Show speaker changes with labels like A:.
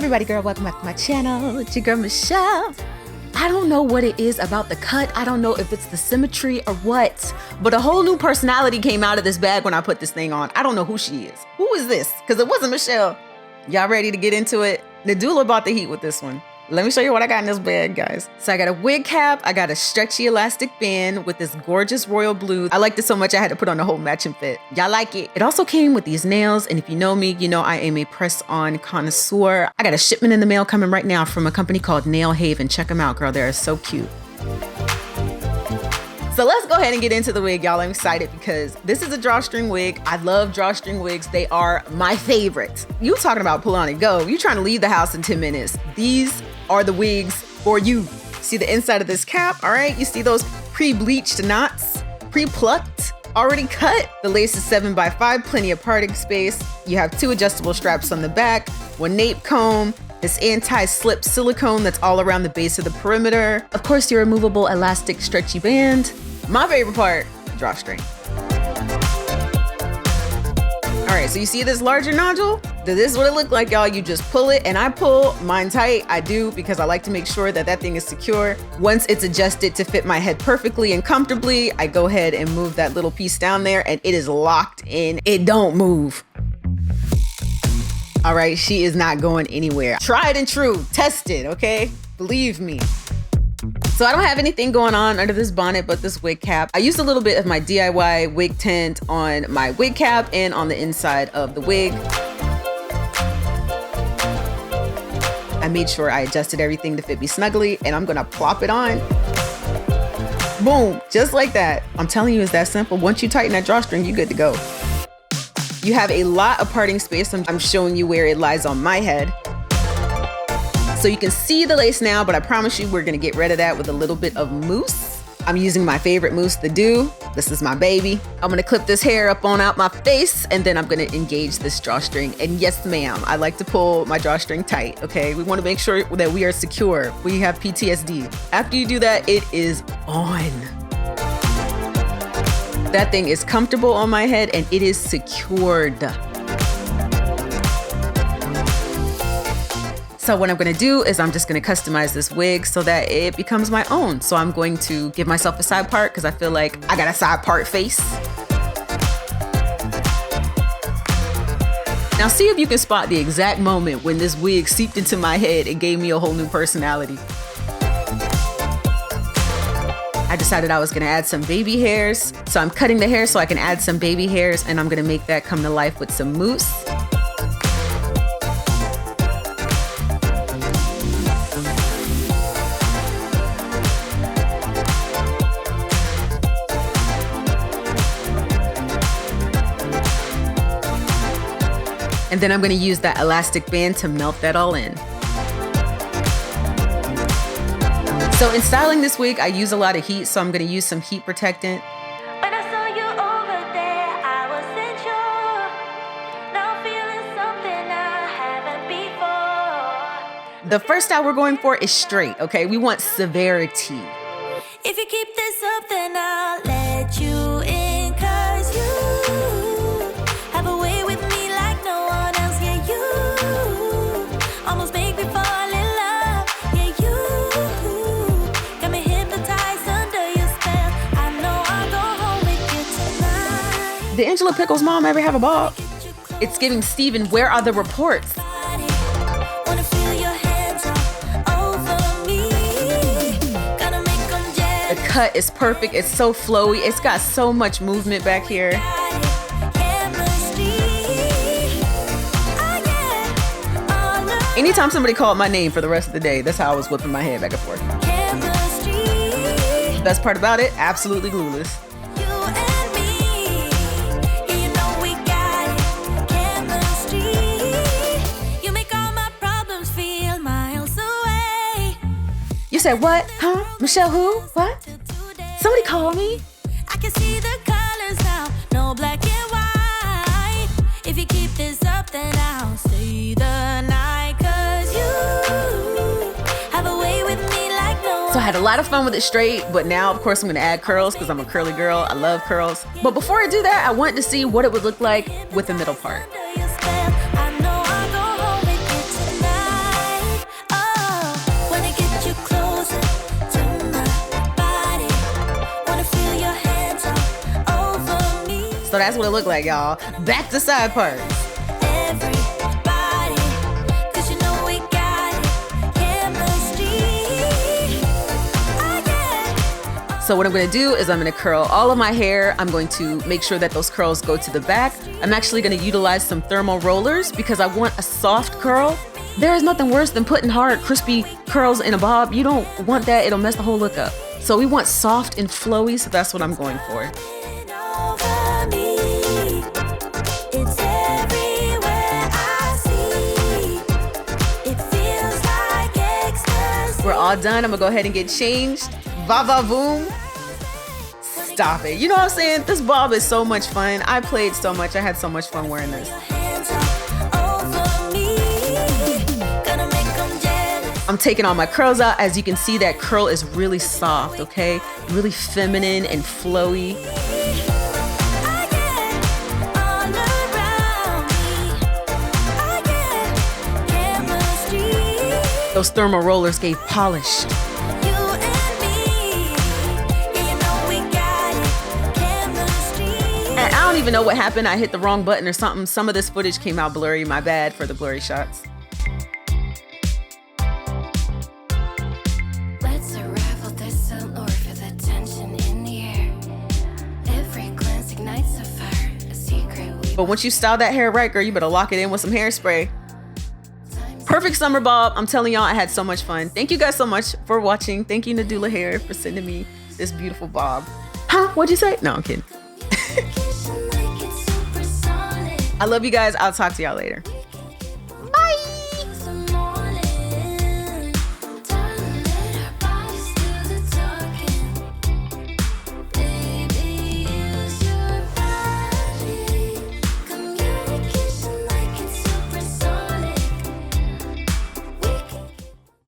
A: everybody, girl, welcome back to my channel. It's your girl Michelle. I don't know what it is about the cut. I don't know if it's the symmetry or what, but a whole new personality came out of this bag when I put this thing on. I don't know who she is. Who is this? Because it wasn't Michelle. Y'all ready to get into it? Nadula bought the heat with this one. Let me show you what I got in this bag, guys. So I got a wig cap. I got a stretchy elastic band with this gorgeous royal blue. I liked it so much I had to put on a whole matching fit. Y'all like it? It also came with these nails. And if you know me, you know I am a press-on connoisseur. I got a shipment in the mail coming right now from a company called Nail Haven. Check them out, girl. They're so cute. So let's go ahead and get into the wig, y'all. I'm excited because this is a drawstring wig. I love drawstring wigs. They are my favorite. You talking about pull on and go. You trying to leave the house in 10 minutes. These are the wigs for you. See the inside of this cap, all right? You see those pre-bleached knots, pre-plucked, already cut. The lace is 7x5, plenty of parting space. You have 2 adjustable straps on the back, 1 nape comb, this anti-slip silicone that's all around the base of the perimeter. Of course, your removable elastic stretchy band. My favorite part, drawstring. All right, so you see this larger nodule? This is what it looked like, y'all. You just pull it, and I pull mine tight. I do because I like to make sure that that thing is secure. Once it's adjusted to fit my head perfectly and comfortably, I go ahead and move that little piece down there, and it is locked in. It don't move. All right, she is not going anywhere. Tried and true, tested, okay? Believe me. So I don't have anything going on under this bonnet but this wig cap. I used a little bit of my DIY wig tint on my wig cap and on the inside of the wig. I made sure I adjusted everything to fit me snugly, and I'm gonna plop it on. Boom, just like that. I'm telling you, it's that simple. Once you tighten that drawstring, you're good to go. You have a lot of parting space. I'm showing you where it lies on my head. So you can see the lace now, but I promise you we're gonna get rid of that with a little bit of mousse. I'm using my favorite mousse, the Dew. This is my baby. I'm gonna clip this hair up on out my face, and then I'm gonna engage this drawstring. And yes, ma'am, I like to pull my drawstring tight, okay? We wanna make sure that we are secure. We have PTSD. After you do that, it is on. That thing is comfortable on my head and it is secured. So what I'm gonna do is I'm just gonna customize this wig so that it becomes my own. So I'm going to give myself a side part because I feel like I got a side part face. Now see if you can spot the exact moment when this wig seeped into my head and gave me a whole new personality. I decided I was gonna add some baby hairs. So I'm cutting the hair so I can add some baby hairs, and I'm gonna make that come to life with some mousse. And then I'm gonna use that elastic band to melt that all in. So in styling this wig, I use a lot of heat, so I'm gonna use some heat protectant.
B: When I saw you over there, I wasn't sure. Now I'm feeling something I haven't before.
A: The first style we're going for is straight, okay? We want severity.
B: If you keep this up, then I'll let you in, 'cause you have a way with me like no one else. Yeah, you almost make me fall in love. Yeah, you got me hypnotized under your spell. I know I'll go home with you tonight.
A: Did Angela Pickle's mom ever have a ball? It's giving Steven, where are the reports?
B: Wanna feel your hands all over me. Gonna make them
A: The cut is perfect, it's so flowy, it's got so much movement back here. Anytime somebody called my name for the rest of the day, that's how I was whipping my head back and forth. Best part about it, absolutely glueless. You said what? Huh? Michelle who? What? Somebody call me?
B: I can see the colors now, no black and white. If you keep this up, then I'll stay the night, 'cause you have a way with me like no one.
A: So I had a lot of fun with it straight, but now of course I'm gonna add curls because I'm a curly girl. I love curls. But before I do that, I wanted to see what it would look like with the middle part.
B: I know I'll go home with you tonight.
A: So that's what it looked like, y'all. Back to side parts.
B: Everybody, 'cause you know we got chemistry. Oh, yeah.
A: So what I'm gonna do is I'm gonna curl all of my hair. I'm going to make sure that those curls go to the back. I'm actually gonna utilize some thermal rollers because I want a soft curl. There is nothing worse than putting hard, crispy curls in a bob. You don't want that, it'll mess the whole look up. So we want soft and flowy, so that's what I'm going for.
B: Over me. It's everywhere I see. It feels like ecstasy.
A: We're all done. I'm gonna go ahead and get changed. Va va voom. Stop it. You know what I'm saying? This bob is so much fun. I played so much. I had so much fun wearing this.
B: Hands up over me. Gonna make 'em jealous.
A: I'm taking all my curls out. As you can see, that curl is really soft, okay? Really feminine and flowy.
B: I get all around me. I get chemistry.
A: Those thermal rollers gave polish.
B: You and me. Yeah, you know we got chemistry.
A: And I don't even know what happened. I hit the wrong button or something. Some of this footage came out blurry. My bad for the blurry shots.
B: Let's unravel this allure for the tension in the air. Every glance ignites a fire, a secret we
A: But once you style that hair right, girl, you better lock it in with some hairspray. Perfect summer bob. I'm telling y'all, I had so much fun. Thank you guys so much for watching. Thank you, Nadula Hair, for sending me this beautiful bob. Huh? What'd you say? No, I'm kidding.
B: like it's supersonic.
A: I love you guys. I'll talk to y'all later.